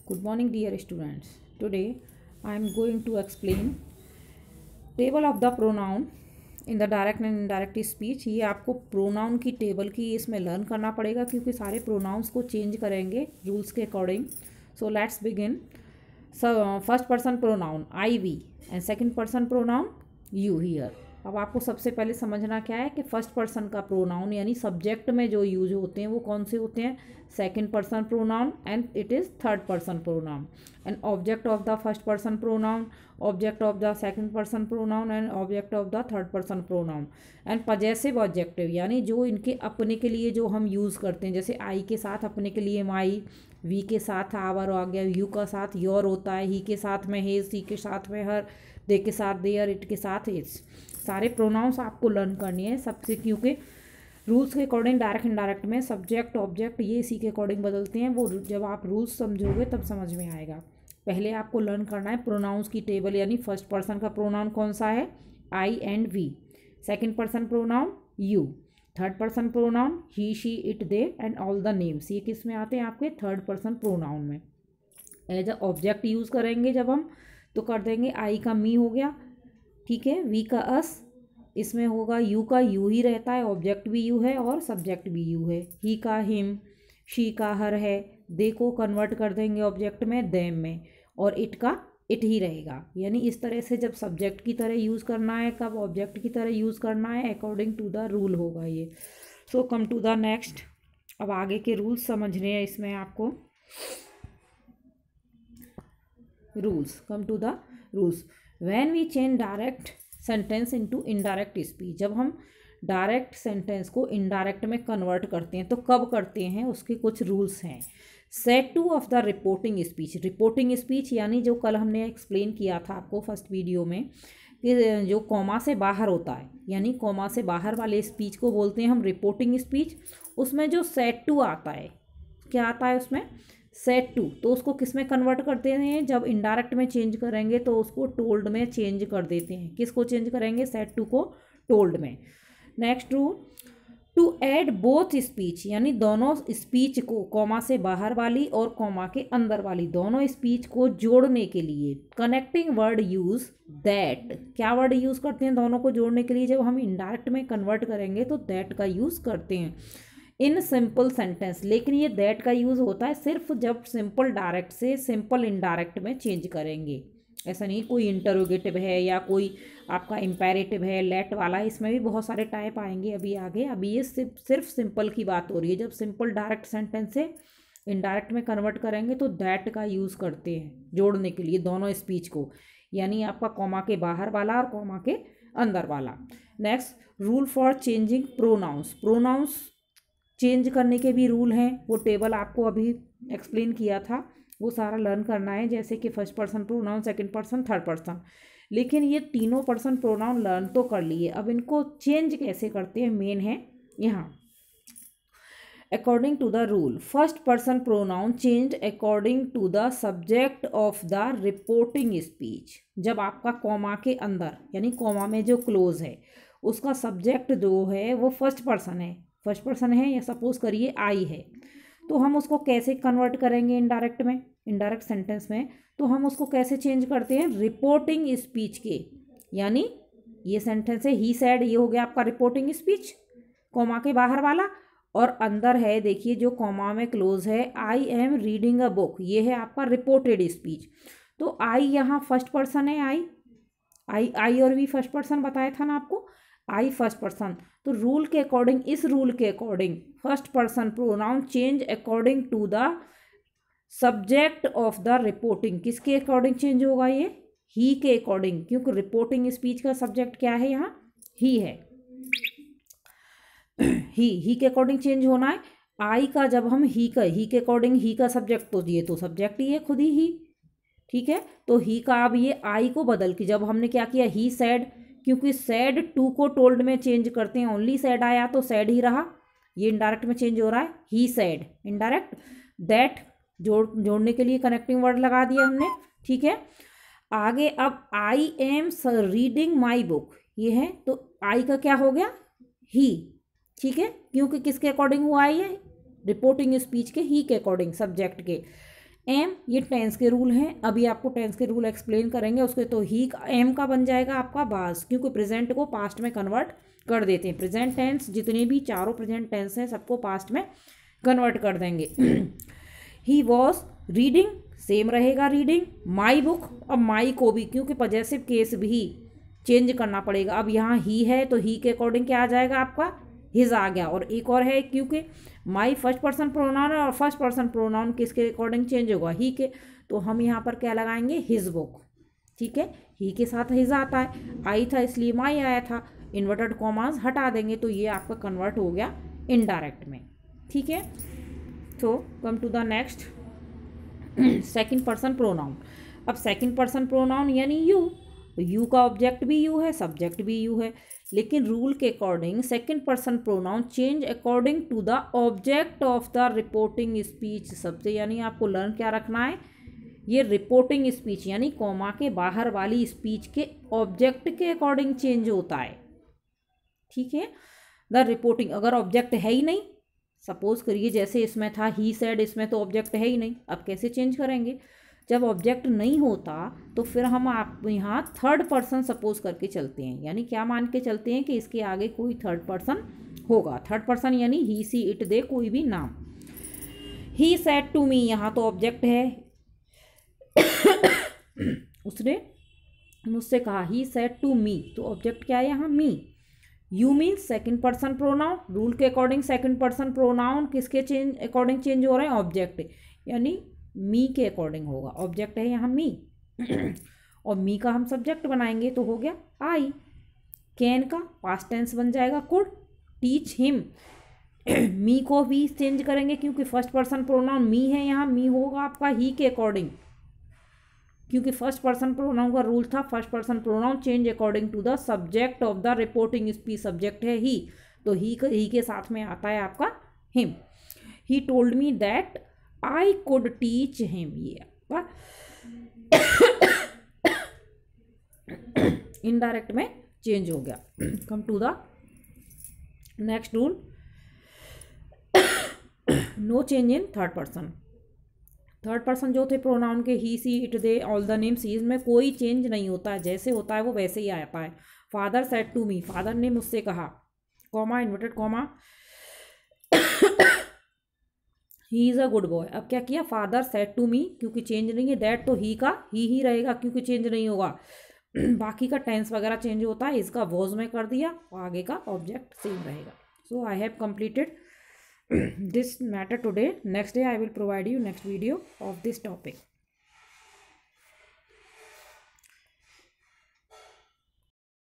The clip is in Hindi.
Good morning, dear students. Today I am going to explain table of the pronoun in the direct and indirect speech. ये आपको प्रोनाउन की टेबल की इसमें लर्न करना पड़ेगा क्योंकि सारे प्रोनाउंस को चेंज करेंगे रूल्स के according. So let's begin. First person pronoun I we and second person pronoun you here. अब आपको सबसे पहले समझना क्या है कि फर्स्ट पर्सन का प्रोनाउन यानी सब्जेक्ट में जो यूज होते हैं वो कौन से होते हैं. Second person pronoun and it is third person pronoun. And object of the first person pronoun, object of the second person pronoun and object of the third person pronoun. And possessive objective यानी जो इनके अपने के लिए जो हम यूज़ करते हैं, जैसे आई के साथ अपने के लिए माई, वी के साथ आवर आ गया, यू का साथ योर होता है, ही के साथ में हिज, सी के साथ में हर, दे के साथ देयर, इट के साथ इट्स. सारे प्रोनाउंस आपको लर्न करनी है सबसे, क्योंकि रूल्स के अकॉर्डिंग डायरेक्ट इनडायरेक्ट में सब्जेक्ट ऑब्जेक्ट ये इसी के अकॉर्डिंग बदलते हैं. वो जब आप रूल्स समझोगे तब समझ में आएगा. पहले आपको लर्न करना है प्रोनाउंस की टेबल. यानी फर्स्ट पर्सन का प्रोनाउन कौन सा है, I and we. Second person pronoun you. Third person pronoun he, she, it, they and all the names. ये किस में आते हैं आपके थर्ड पर्सन प्रोनाउन में. एज अ ऑब्जेक्ट यूज़ करेंगे जब हम तो कर देंगे आई का मी हो गया, ठीक है, वी का अस, इसमें होगा यू का यू ही रहता है, ऑब्जेक्ट भी यू है और सब्जेक्ट भी यू है. ही का हिम, शी का हर है, दे को कन्वर्ट कर देंगे ऑब्जेक्ट में देम में, और इट का इट ही रहेगा. यानी इस तरह से जब सब्जेक्ट की तरह यूज़ करना है, कब ऑब्जेक्ट की तरह यूज़ करना है, अकॉर्डिंग टू द रूल होगा ये. So come to the next. अब आगे के रूल्स समझने हैं इसमें आपको. Rules, come to the rules. When we change direct sentence into indirect speech, जब हम डायरेक्ट सेंटेंस को इनडायरेक्ट में कन्वर्ट करते हैं तो कब करते हैं, उसके कुछ रूल्स हैं. Set two of the reporting speech. Reporting speech यानी जो कल हमने एक्सप्लेन किया था आपको फर्स्ट वीडियो में कि जो कॉमा से बाहर होता है, यानी कॉमा से बाहर वाले स्पीच को बोलते हैं हम रिपोर्टिंग स्पीच. उसमें जो सेट टू आता है, क्या आता है उसमें, सेट टू, तो उसको किस में कन्वर्ट करते हैं, जब इनडायरेक्ट में चेंज करेंगे तो उसको टोल्ड में चेंज कर देते हैं. किसको चेंज करेंगे, सेट टू को टोल्ड में. Next rule, to add both speech यानी दोनों स्पीच को, कॉमा से बाहर वाली और कॉमा के अंदर वाली दोनों स्पीच को जोड़ने के लिए कनेक्टिंग वर्ड यूज दैट. क्या वर्ड यूज़ करते हैं दोनों को जोड़ने के लिए, जब हम इनडायरेक्ट में कन्वर्ट करेंगे तो दैट का यूज़ करते हैं इन सिंपल सेंटेंस. लेकिन ये दैट का यूज़ होता है सिर्फ जब सिंपल डायरेक्ट से सिंपल इनडायरेक्ट में चेंज करेंगे. ऐसा नहीं कोई इंटरोगेटिव है या कोई आपका इम्पेरेटिव है लेट वाला, इसमें भी बहुत सारे टाइप आएंगे अभी आगे. अभी ये सिर्फ सिंपल की बात हो रही है. जब सिंपल डायरेक्ट सेंटेंस से इनडायरेक्ट में कन्वर्ट करेंगे तो दैट का यूज़ करते हैं जोड़ने के लिए दोनों स्पीच को, यानी आपका कॉमा के बाहर वाला और कॉमा के अंदर वाला. Next rule for changing pronouns. Pronouns change करने के भी रूल हैं. वो टेबल आपको अभी एक्सप्लेन किया था, वो सारा लर्न करना है. जैसे कि first person pronoun, second person, third person. लेकिन ये तीनों पर्सन प्रोनाउन लर्न तो कर लिए, अब इनको चेंज कैसे करते हैं मेन है यहाँ. According to the rule, first person pronoun change according to the subject of the reporting speech. जब आपका कॉमा के अंदर यानी कॉमा में जो क्लोज है उसका सब्जेक्ट जो है वो फर्स्ट पर्सन है, फर्स्ट पर्सन है या सपोज करिए आई है, तो हम उसको कैसे कन्वर्ट करेंगे इनडायरेक्ट में, इनडायरेक्ट सेंटेंस में, तो हम उसको कैसे चेंज करते हैं, रिपोर्टिंग स्पीच के. यानी ये सेंटेंस है ही सैड, ये हो गया आपका रिपोर्टिंग स्पीच कॉमा के बाहर वाला, और अंदर है देखिए जो कॉमा में क्लोज है, I am reading a book, ये है आपका रिपोर्टेड स्पीच. तो आई यहाँ फर्स्ट पर्सन है, आई और वी फर्स्ट पर्सन बताया था ना आपको, आई फर्स्ट पर्सन. तो रूल के अकॉर्डिंग, इस रूल के according first person pronoun change according to the subject of the reporting. किसके अकॉर्डिंग चेंज होगा ये, ही के अकॉर्डिंग, क्योंकि रिपोर्टिंग स्पीच का सब्जेक्ट क्या है यहाँ, ही है. ही के अकॉर्डिंग चेंज होना है. आई का जब हम ही के अकॉर्डिंग, ही का सब्जेक्ट तो ये तो सब्जेक्ट ही है खुद ही, ठीक है. तो ही का अब ये आई को बदल के जब हमने क्या किया, ही सैड, क्योंकि सैड टू को टोल्ड में चेंज करते हैं, ओनली सैड आया तो सैड ही रहा, ये इनडायरेक्ट में चेंज हो रहा है, ही सैड इनडायरेक्ट. दैट जोड़ने के लिए कनेक्टिंग वर्ड लगा दिया हमने, ठीक है. आगे अब I am reading my book, ये है तो आई का क्या हो गया, ही, ठीक है, क्योंकि किसके अकॉर्डिंग हुआ है ये, रिपोर्टिंग स्पीच के ही के अकॉर्डिंग सब्जेक्ट के. एम, ये टेंस के रूल हैं, अभी आपको टेंस के रूल एक्सप्लेन करेंगे उसके। तो ही एम का बन जाएगा आपका वाज, क्योंकि प्रेजेंट को पास्ट में कन्वर्ट कर देते हैं। प्रेजेंट टेंस जितने भी चारों प्रेजेंट टेंस हैं सबको पास्ट में कन्वर्ट कर देंगे। ही वॉज रीडिंग, सेम रहेगा रीडिंग। माई बुक, अब माई को भी क्योंकि पॉजेसिव केस भी चेंज करना पड़ेगा। अब यहाँ ही है तो ही के अकॉर्डिंग क्या आ जाएगा आपका, हिज आ गया। और एक और है, क्योंकि माई फर्स्ट पर्सन प्रोनाउन है और फर्स्ट पर्सन प्रोनाउन किसके अकॉर्डिंग चेंज होगा, ही के, तो हम यहाँ पर क्या लगाएंगे, हिज बुक। ठीक है, ही के साथ हिज आता है, आई था इसलिए माई आया था, इन्वर्टेड कॉमास हटा देंगे तो ये आपका कन्वर्ट हो गया इनडायरेक्ट में। ठीक है, तो come to the next, second person pronoun. अब सेकंड पर्सन प्रोनाउन यानी यू, यू का ऑब्जेक्ट भी यू है, सब्जेक्ट भी यू है, लेकिन रूल के according second person pronoun change according to the object of the reporting speech सबसे। यानी आपको लर्न क्या रखना है, ये रिपोर्टिंग स्पीच यानी कॉमा के बाहर वाली स्पीच के ऑब्जेक्ट के अकॉर्डिंग चेंज होता है। ठीक है, द रिपोर्टिंग, अगर ऑब्जेक्ट है ही नहीं, सपोज करिए जैसे इसमें था ही सेड, इसमें तो ऑब्जेक्ट है ही नहीं, अब कैसे चेंज करेंगे। जब ऑब्जेक्ट नहीं होता तो फिर हम आप यहाँ थर्ड पर्सन सपोज करके चलते हैं, यानी क्या मान के चलते हैं कि इसके आगे कोई थर्ड पर्सन होगा। थर्ड पर्सन यानी ही, सी, इट, दे, कोई भी नाम। ही सेड टू मी, यहाँ तो ऑब्जेक्ट है, उसने मुझसे कहा, ही सेड टू मी, तो ऑब्जेक्ट क्या है यहाँ, me. You means second person pronoun, rule के अकॉर्डिंग सेकंड पर्सन प्रोनाउन किसके चेंज अकॉर्डिंग चेंज हो रहे हैं, ऑब्जेक्ट, यानी मी के अकॉर्डिंग होगा। ऑब्जेक्ट है यहाँ मी और मी का हम सब्जेक्ट बनाएंगे तो हो गया आई। कैन का पास्ट टेंस बन जाएगा कुड। टीच हिम, मी को भी चेंज करेंगे क्योंकि फर्स्ट पर्सन प्रोनाउन मी है, यहाँ मी होगा आपका ही के अकॉर्डिंग, क्योंकि फर्स्ट पर्सन प्रोनाउन का रूल था first person pronoun change according to the subject of the reporting speech. Subject है ही, तो ही के साथ में आता है आपका him. He told me that I could teach him, ये आपका इनडायरेक्ट में चेंज हो गया। Come to the next rule, no change in third person. Third person जो थे प्रोनाउन के he, she, it, they, all the names, इसमें कोई चेंज नहीं होता है, जैसे होता है वो वैसे ही आता है। Father said to me, father ने मुझसे कहा, comma, inverted comma, he is a good boy. अब क्या किया, फादर सेड टू मी, क्योंकि चेंज नहीं है, दैट तो ही का ही रहेगा क्योंकि चेंज नहीं होगा। बाकी का टेंस वगैरह चेंज होता है, इसका वॉज में कर दिया और आगे का ऑब्जेक्ट सेम रहेगा। So I have completed this matter today. Next day I will provide you next video of this topic.